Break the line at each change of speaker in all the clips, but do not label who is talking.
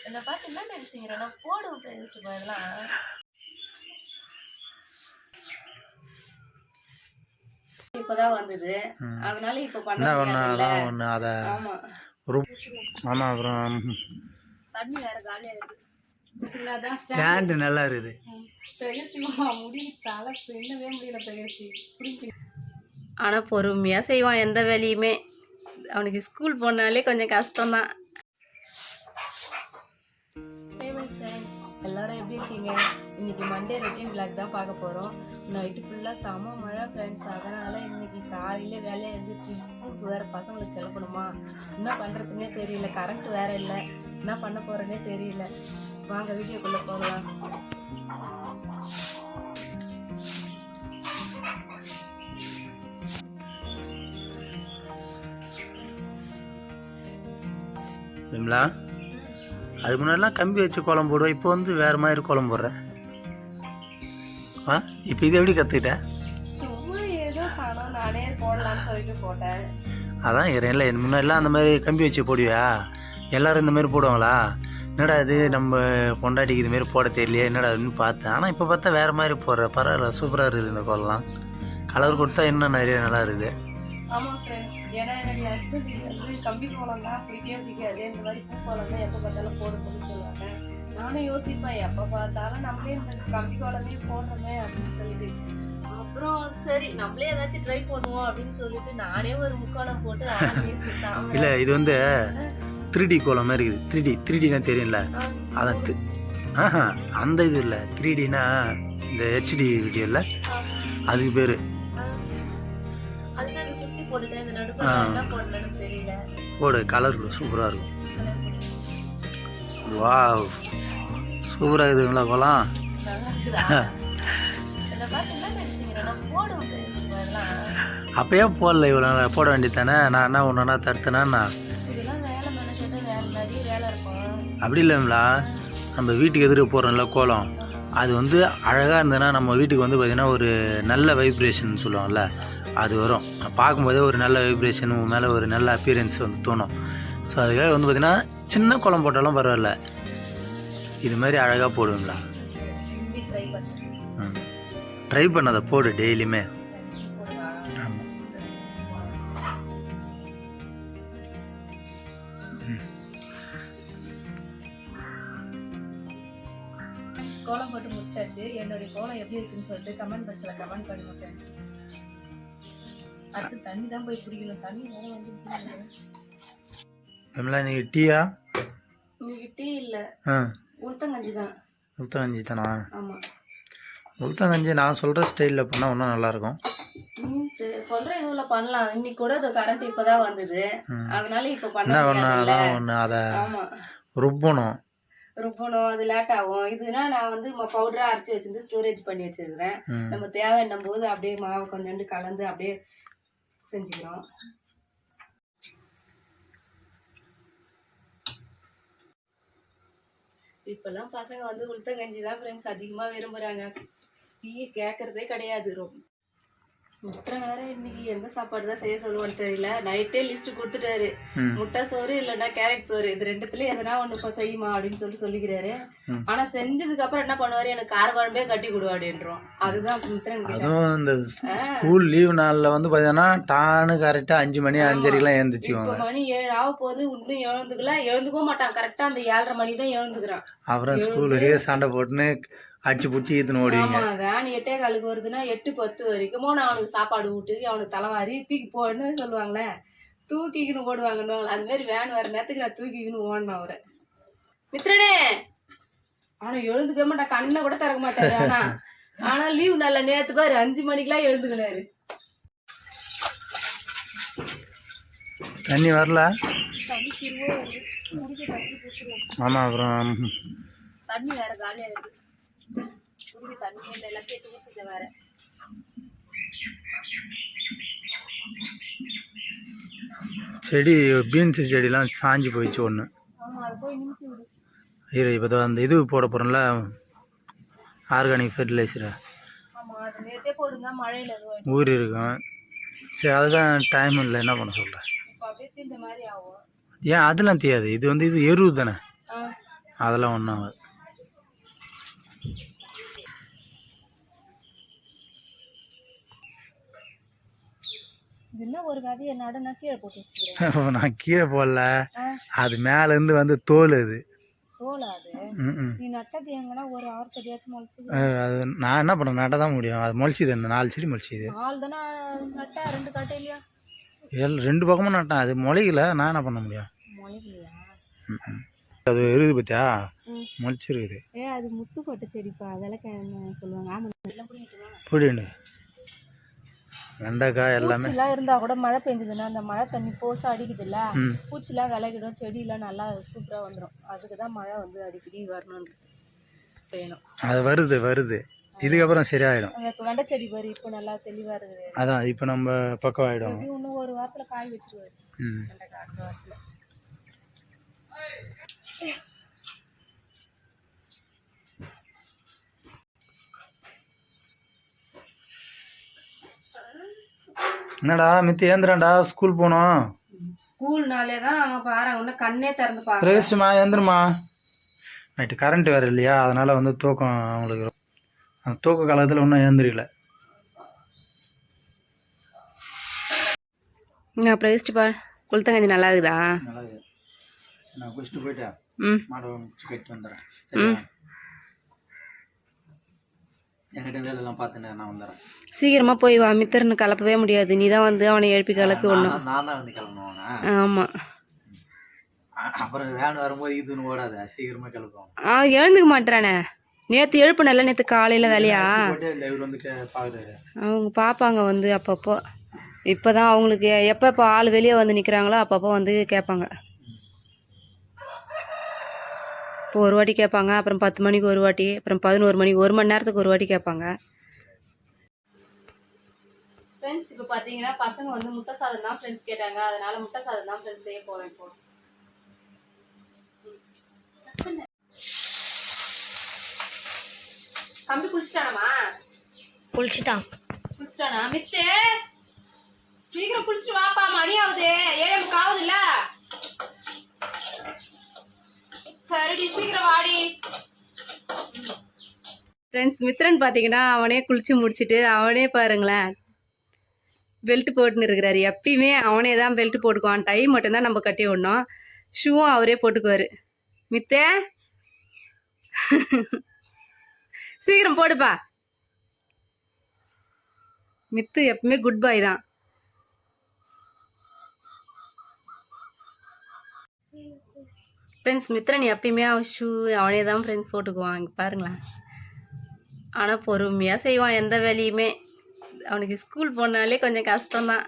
என்ன பார்த்து என்ன நினைச்சீங்க? நான் போடு விட்டு இதெல்லாம் இப்பதான் வந்தது, அதனால இப்ப பண்ண முடியாது.
அத
ஆமா
ஆமா. அப்புறம்
தண்ணி வேற காலியா இருக்கு.
ஸ்டாண்ட் நல்லா இருக்குது.
ஆனா பொறுமையா செய்வான் எந்த வேலையுமே. அவனுக்கு ஸ்கூல் போனாலே கொஞ்சம் கஷ்டம்தான். எல்லாரும் எப்படி இருக்கீங்க? இன்னைக்கு மண்டே ரொட்டீன் விளாக் தான் பார்க்க போகிறோம். நைட்டு ஃபுல்லாக செம மழை ஃப்ரெண்ட்ஸ். அதனால் இன்னைக்கு காலையில் வேலையை எழுந்திரிச்சு ஸ்கூலுக்கு வேறு பசங்களுக்கு கிளப்பணுமா, என்ன பண்ணுறதுனே தெரியல. கரண்ட் வேற இல்லை, என்ன பண்ண போகிறேன்னே தெரியல. வாங்க வீடியோக்குள்ளே போகலாம்.
விமலா, அதுக்கு முன்னாடிலாம் கம்பி வச்சு கோலம் போடுவோம், இப்போ வந்து வேறு மாதிரி கோலம் போடுறேன். இப்போ இது எப்படி கற்றுக்கிட்டேன்?
சும்மா ஏதோ காணோம், நானே போடலான்னு சொல்லிட்டு போட்டேன்.
அதான் இல்லை, முன்னாடிலாம் அந்த மாதிரி கம்பி வச்சு போடுவியா? எல்லோரும் இந்த மாதிரி போடுவாங்களா? என்னடா இது நம்ம பொண்டாட்டிக்கு இதுமாரி போட தெரியலையே என்னடா அப்படின்னு பார்த்தேன். ஆனால் இப்போ பார்த்தா வேறு மாதிரி போடுற. பரவாயில்ல, சூப்பராக இருக்குது இந்த கோலம்லாம். கலர் கொடுத்தா இன்னும் நிறைய நல்லா இருக்குது.
ஆமாம் ஃப்ரெண்ட்ஸ், ஏன்னா என்னுடைய ஹஸ்பண்ட் வந்து கம்பி கோலம் தான் பிடிக்கவே பிடிக்காது. இந்த மாதிரி பூ கோலம் தான் எப்போ பார்த்தாலும் போடணும்னு சொல்லுவாங்க. நானும் யோசிப்பேன், எப்போ பார்த்தாலும் நம்மளே இந்த கம்பி கோலமே போடுறோமே அப்படின்னு சொல்லிட்டு. அப்புறம் சரி நம்மளே ஏதாச்சும் ட்ரை பண்ணுவோம் அப்படின்னு சொல்லிட்டு நானே ஒரு முக்கோலம் போட்டு
இல்லை, இது வந்து 3D கோலம் மாதிரி இருக்குது. 3Dனா தெரியும்ல, அதான் அந்த இது இல்லை. 3Dனா இந்த HD வீடியோ இல்லை, அதுக்கு பேர். போடு, கலர் சூப்பராக இருக்கும். வாவ், சூப்பராக இருக்குதுங்களா கோலம்? அப்பயே போடல, இவ்வளோ போட வேண்டியது தானே. நான் என்ன ஒன்றுனா தடுத்தேனா? அப்படி இல்லைங்களா, நம்ம வீட்டுக்கு எதிர்க்க போகிறோம்ல கோலம், அது வந்து அழகாக இருந்ததுன்னா நம்ம வீட்டுக்கு வந்து பார்த்திங்கன்னா ஒரு நல்ல வைப்ரேஷன் சொல்லுவாங்கள்ல, அது வரும். பார்க்கும்போதே ஒரு நல்ல வைப்ரேஷன், உன் மேலே ஒரு நல்ல அப்பியரன்ஸ் வந்து தோணும். ஸோ அதுக்காக வந்து பார்த்திங்கன்னா சின்ன கோலம் போட்டாலும் பரவாயில்ல, இது மாதிரி அழகாக போடுவீங்களா? ட்ரை பண்ணதை போடு டெய்லியுமே.
கோலம் போட்டு முடிச்சாச்சு. என்னுடைய கோலம் எப்படி இருக்குன்னு சொல்லிட்டு கமெண்ட் பாக்ஸில் கமெண்ட் பண்ணுங்க ஃப்ரெண்ட்ஸ். அடுத்து தண்ணி தான் போய் பிடிக்கணும். தண்ணி வேற வந்து
நீங்கள் டீயா?
இன்னைக்கு டீ இல்லை, உளுத்தங்கஞ்சி தான்.
உளுத்தங்கஞ்சி தானா?
ஆமாம்,
உளுத்தங்கஞ்சி நான் சொல்கிற ஸ்டைலில் பண்ணால் இன்னும் நல்லாயிருக்கும்.
நீ சொல்கிற இதுல பண்ணலாம். இன்னைக்கு கூட அது கரண்ட் இப்போ தான் வந்தது, அதனால இப்போ பண்ண
ஒன்று அதை ருப்பணும்.
அது லேட் ஆகும். இதுனா நான் வந்து பவுடராக அரைச்சி வச்சிருந்து ஸ்டோரேஜ் பண்ணி வச்சிருக்கிறேன். நம்ம தேவைன்னும் போது அப்படியே மாவு கொஞ்சோண்டு கலந்து அப்படியே செஞ்சுக்கிறோம். இப்பெல்லாம் பசங்க வந்து உளுத்தங்கஞ்சி தான் ஃப்ரெண்ட்ஸ் அதிகமாக விரும்புகிறாங்க. டீ கேட்கறதே கிடையாது. ரொம்ப முட்டை வேற இன்னைக்கு எந்த சாப்பாடு தான் செய்ய சொல்லுவான்னு தெரியல. நைட்டே லிஸ்ட் கொடுத்துட்டாரு, முட்டை சோறு இல்லைன்னா கேரட் சோறு, இது ரெண்டுத்துல எதனா ஒண்ணு இப்போ செய்யுமா அப்படின்னு சொல்லிக்கிறாரு. ஆனா செஞ்சதுக்கு அப்புறம் என்ன பண்ணுவாரு, எனக்கு கார குழம்பே கட்டி கொடு அப்படின்றோம். அதுதான்
அதுவும் இந்த ஸ்கூல் லீவ் நாளில் வந்து பார்த்தீங்கன்னா டானு கரெக்டாக 5 மணி 5:30க்கெல்லாம் எழுந்துச்சுவாங்க.
இப்போ மணி 7 ஆக போகுது, இன்னும் எழுந்துக்கவும் மாட்டான். கரெக்டாக அந்த 7:30 மணி தான் எழுந்துக்கிறான்.
அப்புறம் ஸ்கூலுக்கே சண்டை போட்டுன்னு அடிச்சு பிடிச்சி ஈத்துன்னு ஓடுவீங்க.
வேன் 8:15 வருதுன்னா 8:10 வரைக்கும் நான் அவனுக்கு சாப்பாடு ஊட்டு, அவனுக்கு தலைவாரி தூக்கி போன்னு சொல்லுவாங்களே, தூக்கிக்கின்னு ஓடுவாங்கன்னு. அது மாதிரி வேன் வர நேரத்துக்கு நான் தூக்கிக்கின்னு ஓடணும் அவரை. மித்ரனே ஆனா எழுந்துக்க மாட்டான், கண்ணை கூட திறக்க மாட்டாரு. ஆனா லீவ் நல்ல நேத்து பாரு 5 மணிக்கெல்லாம் எழுந்துக்கினாரு.
தண்ணி வரல. ஆமா, அப்புறம்
தண்ணி வேற காலியா இருக்கு. தண்ணி எல்லாத்தையும் ஊத்துது வேற.
செடி பீன்ஸ் செடிலாம் சாஞ்சு போயிடுச்சு ஒன்று. இப்போ அந்த இது போட போகிறோம்ல, ஆர்கானிக் ஃபெர்டிலைசரை ஊறி இருக்கும். சரி, அதுதான் டைம் இல்லை, என்ன பண்ண சொல்கிறேன். ஏன் அதெல்லாம் தெரியாது, இது வந்து இது எருவு தானே, அதெல்லாம் ஒன்றும் ஆகாது.
இது என்ன ஒரு விதையை நடுனா கீழே போட்டு வச்சுக்கிறேன்.
நான் கீழே போடல, அது மேலேருந்து வந்து தோல் அது.
தோலா அது? நீ நட்டது எங்கன்னா ஒரு 6 செடியாச்சும் முளைச்சிது.
அது நான் என்ன பண்ணேன், நட்ட தான் முடியும். அது முளைச்சிது, இந்த 4 செடி முளைச்சிது.
4 தானே நட்டா, 2 காட்டே இல்லையா?
2 பக்கமும் நட்டேன், அது முளைக்கல. நான் என்ன பண்ண முடியும்?
முளைக்கலையா?
அது இருக்குது பார்த்தியா, முளைச்சிருக்குது.
அது முத்து கொட்டை செடிப்பா, அதெல்லாம் சொல்லுவாங்க. ஆமாம், எல்லாம்
புரியுண்டு. வெண்டைக்காய் எல்லாமே
பூச்சிலாம் இருந்தால் கூட மழை பெஞ்சதுன்னா அந்த மழை தண்ணி போசா அடிக்குதுல்ல, பூச்சிலாம் விலகிடும், செடியெலாம் நல்லா சூப்பராக வந்துடும். அதுக்கு தான் மழை வந்து அடிக்கடி வரணுன்றது வேணும். அது
வருது இதுக்கப்புறம் சரியாயிடும்.
இப்போ வெண்டை செடி பாரு, இப்போ நல்லா தெளிவாக இருக்குது.
அதான் இப்போ நம்ம பக்கம் ஆகிடும்.
இன்னும் ஒரு வாரத்தில் காய் வச்சிருவாரு வெண்டைக்காய். அடுத்த வாரத்தில்
என்னடா மித்தி ஏந்திரன்டா, ஸ்கூல் போனோம்.
ஸ்கூல்னாலே தான் அவன் பாரு, ஒன்றும் கண்ணே திறந்து பாரு.
பிரவேசமா ஏந்திரமா. நைட்டு கரண்ட் வேறு இல்லையா, அதனால் வந்து தூக்கம் அவங்களுக்கு, அந்த தூக்க காலத்தில் ஒன்றும் ஏந்திரிக்கல.
அப்புறம் வச்சுட்டுப்பா, குளுத்தங்கஞ்சி நல்லா இருக்குதா?
நல்லா இருக்குது. நான் குளிச்சுட்டு போயிட்டேன், மாடை முடிச்சு கட்டிட்டு வந்துடுறேன். என்கிட்ட வேலையெல்லாம் பார்த்துன்னு நான் வந்துடுறேன்.
சீக்கிரமாக போய் வா, மித்திரன்னு கலப்பவே முடியாது. நீ தான் வந்து அவனை எழுப்பி கலப்பி ஒன்று.
நான் தான் வந்து கிளம்புவானா?
ஆமாம்.
அப்புறம் வேன் வரும்போது இதுன்னு ஓடாத, சீக்கிரமாக கிளப்புவான்.
எழுந்துக்க மாட்டேறானே. நேற்று எழுப்புனல, நேற்று காலையில் வேலையா
வந்து
அவங்க பார்ப்பாங்க வந்து அப்பப்போ. இப்போ தான் அவங்களுக்கு எப்போ ஆள் வெளியே வந்து நிற்கிறாங்களோ அப்பப்போ வந்து கேட்பாங்க. இப்போ ஒரு வாட்டி கேட்பாங்க, அப்புறம் 10 மணிக்கு ஒரு வாட்டி, அப்புறம் 11 மணிக்கு, 1 மணி நேரத்துக்கு ஒரு வாட்டி கேட்பாங்க. ஃப்ரெண்ட்ஸ் இப்போ பார்த்தீங்கன்னா பசங்க வந்து முட்டை சாதம் தான் ஃப்ரெண்ட்ஸ் கேட்டாங்க, அதனால முட்டை சாதம் தான் ஃப்ரெண்ட்ஸ் செய்ய போகிறேன். இப்போ தம்பி குளிச்சிட்டானாமா? குளிச்சிட்டானா? மித்தே சீக்கிரம் குளிச்சுட்டு வாப்பா, மணி ஆகுது, 7:30 ஆகுதுல்ல. சரிடி, சீக்கிரம் வாடி. ஃப்ரெண்ட்ஸ் மித்ரன் பார்த்தீங்கன்னா அவனே குளிச்சு முடிச்சுட்டு அவனே பாருங்களேன் பெல்ட் போட்டுன்னு இருக்கிறாரு. எப்பயுமே அவனே தான் பெல்ட் போட்டுக்குவான், டை மட்டும்தான் நம்ம கட்டி விடணும். ஷூவும் அவரே போட்டுக்குவார். மித்தே சீக்கிரம் போடுப்பா. மித்து எப்பவுமே குட் பாய் தான். ஃப்ரெண்ட்ஸ் மித்ரன் எப்பயுமே அவன் ஷூ அவனே தான் ஃப்ரெண்ட்ஸ் போட்டுக்குவான். இங்கே பாருங்களேன். ஆனால் பொறுமையாக செய்வான் எந்த வேலையுமே. அவனுக்கு ஸ்கூல் போனாலே கொஞ்சம் கஷ்டம்தான்.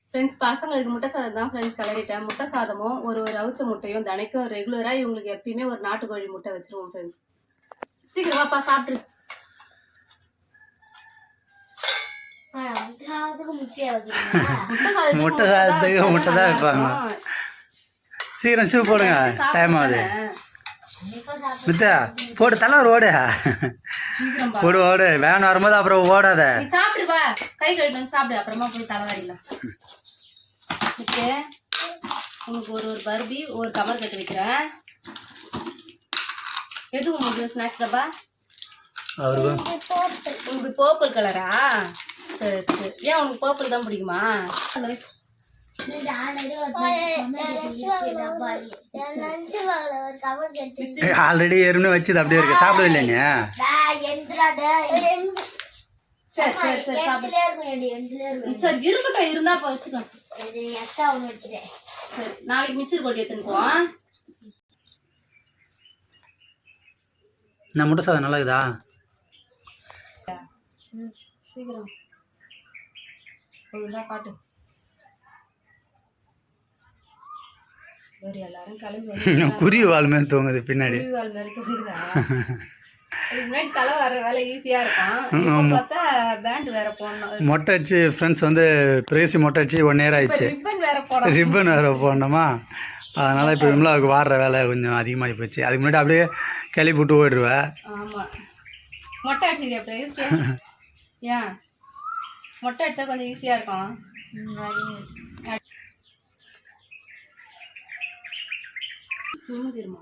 ஃப்ரெண்ட்ஸ் பசங்களுக்கு முட்டை சாதம் தான் ஃப்ரெண்ட்ஸ் கிளறிட்டேன். முட்டை சாதமும் ஒரு அவிச்ச முட்டையும் தினைக்கும் ரெகுலராக இவங்களுக்கு எப்பயுமே ஒரு நாட்டுக்கோழி முட்டை வச்சுருவோம் ஃப்ரெண்ட்ஸ். சீக்கிரமாப்பா சாப்பிட்ரு.
முட்டை சாதத்துக்கு முட்டை தான் வைப்பாங்க. சீக்கிரம் ஷூ போடுங்க, டைம் ஆகுது. மித்தா போடு, தலைவர் ஓடு, போடு ஓடு. வேன் வரும்போது அப்புறம் ஓடாத.
சாப்பிடுவா, கை கழுவிட்டு சாப்பிடு, அப்புறமா போய் தலைவாரிடலாம். உங்களுக்கு ஒரு பர்பி ஒரு கவர் கட்டு வைக்கிறேன். எது உங்களுக்கு ஸ்நாக்ஸ் டப்பா? உங்களுக்கு பர்பிள் கலரா? சரி சரி. ஏன் உனக்கு பர்பிள் தான் பிடிக்குமா?
ஆல்ரெடி ஏற்கனவே வச்சது அப்படியே இருக்கு, சாப்பிடவே இல்லைங்க.
சரி சரி சரி சரி இருக்கட்டும், இருந்தா வச்சுக்கோ. சரி நாளைக்கு மிச்சர் கொட்டி எடுத்துன்னு.
நான் முட்டை சாதம் நல்லா இருக்குதா?
சீக்கிரம் ஒழுங்கா காட்டு. வேறு எல்லாரும் கிளம்பி
குருவி வால் மேலே தூங்குது பின்னாடி.
குருவி வால் மேலே தூங்குதா? முன்னாடி தலை வர வேலை ஈஸியாக இருக்கும். பார்த்தா பேண்ட் வேற போடணும்.
மொட்டை அடிச்சு ஃப்ரெண்ட்ஸ் வந்து பிரேசி மொட்டை அடிச்சு 1 year ஆயிடுச்சு. ரிப்பன் வேற போடணுமா, அதனால் இப்போ விமலாவுக்கு வாடுற வேலை கொஞ்சம் அதிகமாகி போச்சு. அதுக்கு முன்னாடி அப்படியே கிளப்பி விட்டு ஓடிடுவேன்.
ஆமாம், மொட்டை அடிச்சிருக்கியா பிரேசி? ஏன் மொட்டை அடித்தா கொஞ்சம் ஈஸியாக இருக்கும். நிமிந்திருமா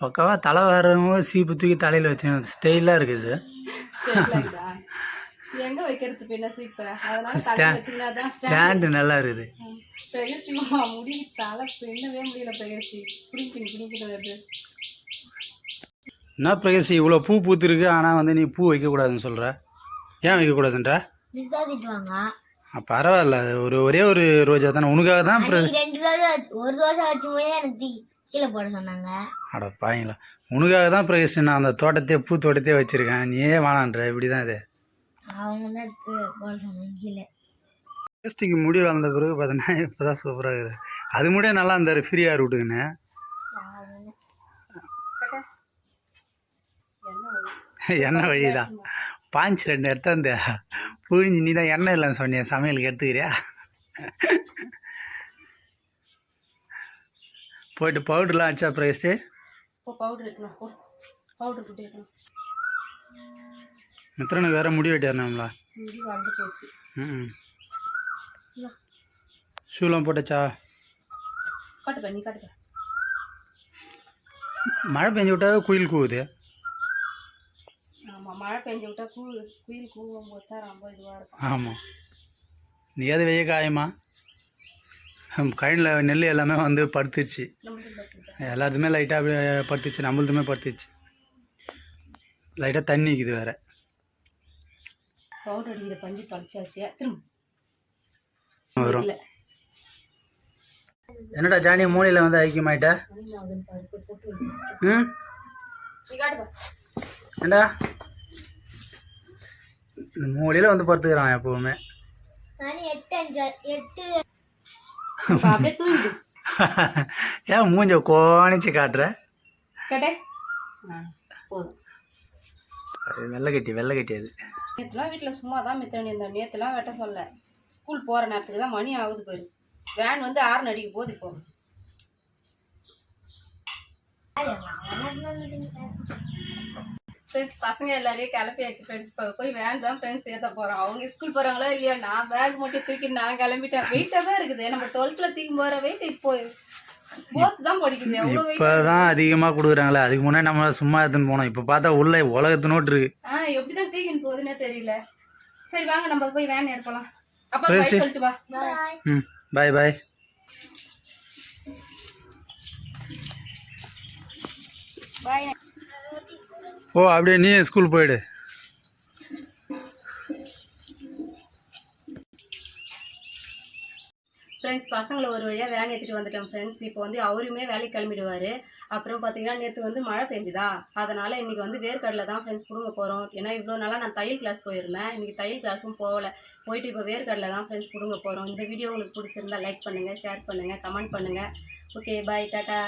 பக்காவாக தலை வரவங்க சீப்பு தூக்கி தலையில் வச்சு ஸ்டைலாக இருக்குது.
ஸ்ட்ரெயிட்லாகுதா எங்க வைக்கிறது பின்ன சீப்பை அதனால தலையில வச்சுக்கினா தான்
ஸ்டாண்டு நல்லா இருக்குது.
பிரகஸ்ரீமா முடி தலை பின்னவே முடியல பிரகஸ்ரீ பிடிக்கணும் வருது.
என்ன பிரகாஷ் இவ்வளோ பூ பூத்துருக்கு, ஆனால் வந்து நீ பூ வைக்கக்கூடாதுன்னு சொல்கிற, ஏன் வைக்கக்கூடாதுன்ற? பரவாயில்ல, ஒரே ஒரு ரோஜா தானே உனக்காக தான்.
2 ரோஜா ஒரு ரோஜா வச்சு போய் எனக்கு கீழே போட சொன்னாங்க.
அட பாங்களா, உனக்காக தான் பிரகாஷ் நான் அந்த தோட்டத்தையே பூ தோட்டத்தையே வச்சுருக்கேன், நீயே வாழான்ற. இப்படி தான் இது.
அவங்க தான் போட சொன்னாங்க கீழே.
பிரகாஷ்டிக்கு முடி வளர்ந்த பிறகு பார்த்தீங்கன்னா இப்போ தான் சூப்பராக இருக்குது. அது முடியே நல்லா இருந்தார் ஃப்ரீயாக விட்டுக்குன்னு. எண்ணெய் வழி தான் பாஞ்சு 2 இடத்த அந்த புழிஞ்சு நீ தான் எண்ணெய் இல்லைன்னு சொன்னிய சமையலுக்கு எடுத்துக்கிறியா? போயிட்டு பவுடர்லாம் அடிச்சா பிரகாஷ்டு?
பவுடர் எடுக்கணும் பவுடர் போட்டு எடுக்கணும்.
மித்திரனுக்கு வேறு முடி வெட்டியாருனாங்களா?
முடி வளர்ந்து போச்சு.
ம் ஷூலாம் போட்டாச்சா?
காட்டுப்பா நீ காட்டுப்பா.
மழை பெஞ்சு விட்டாவே குயில் கூவுது.
ஆமாம் மழை பெஞ்சு விட்டா குயில் கூவும் போது தான் ரொம்ப இதுவாக இருக்கும்.
ஆமாம், நீ எது வெய்ய காயமா கழினில் நெல் எல்லாமே வந்து படுத்துச்சு, எல்லாத்துமே லைட்டாக அப்படியே படுத்துச்சு, நம்மளுதுமே படுத்துச்சு. லைட்டாக தண்ணி இருக்குது வேறு.
பவுடர் அடிக்கிற பஞ்சு தொலைச்சாச்சு திரும்ப
வரும். என்னடா ஜானி மூலையில் வந்து ஐக்கியமாயிட்ட? ம் ஏண்டா இந்த மூலையில் வந்து படுத்துக்கிறான் எப்பவுமே.
மணி 8
அப்படியே தூங்கிடு.
ஏன் மூஞ்ச கோணிச்சு காட்டுற?
கேட்டே போதும்.
வெள்ளை கட்டி அது.
நேற்றுலாம் வீட்டில் சும்மா தான் மித்தனி இருந்தேன். நேற்றுலாம் வெட்ட சொல்ல, ஸ்கூல் போகிற நேரத்துக்கு தான் மணி ஆகுது போயிரு. வேன் வந்து 6 அடிக்க போகுது. இப்போ ஃப்ரெண்ட்ஸ் பசங்க எல்லாரையும் கிளப்பியாச்சு ஃப்ரெண்ட்ஸ். போய் வேன் தான் ஃப்ரெண்ட்ஸ் ஏற்ற போகிறோம். அவங்க ஸ்கூல் போகிறாங்களோ இல்லையா, நான் பேக் மட்டும் தூக்கி நான் கிளம்பிட்டேன். வெயிட்டாக தான் இருக்குது. நம்ம 12th தூக்கி போகிற வெயிட் இப்போ போத்து தான் படிக்குது. எவ்வளோ வெயிட்
இப்போ தான் அதிகமாக கொடுக்குறாங்களே, அதுக்கு முன்னாடி நம்ம சும்மா எடுத்துன்னு போனோம். இப்போ பார்த்தா உள்ள உலகத்து நோட்டு இருக்கு.
எப்படி தான் தூக்கின்னு போகுதுன்னே தெரியல. சரி வாங்க நம்ம போய் வேன் ஏற்பலாம். அப்பா பாய் சொல்லிட்டு வா.
ம் பாய் பாய்.
பாய்.
ஓ அப்படியே நீ ஸ்கூல் போயிடு.
ஃப்ரெண்ட்ஸ் பசங்களை ஒரு வழியாக வேன் ஏற்றிட்டு வந்துட்டோம் ஃப்ரெண்ட்ஸ். இப்போ வந்து அவருமே வேலைக்கு கிளம்பிடுவார். அப்புறம் பார்த்தீங்கன்னா நேற்று வந்து மழை பெஞ்சுதா, அதனால் இன்றைக்கி வந்து வேர்க்கடலை தான் ஃப்ரெண்ட்ஸ் கொடுங்க போகிறோம். ஏன்னா இவ்வளோ நாளாக நான் தையல் கிளாஸ் போயிருந்தேன், இன்றைக்கி தையல் கிளாஸும் போகலை. போயிட்டு இப்போ வேர்க்கடலை தான் ஃப்ரெண்ட்ஸ் கொடுங்க போகிறோம். இந்த வீடியோ உங்களுக்கு பிடிச்சிருந்தா லைக் பண்ணுங்கள், ஷேர் பண்ணுங்கள், கமெண்ட் பண்ணுங்கள். Okay bye, tata.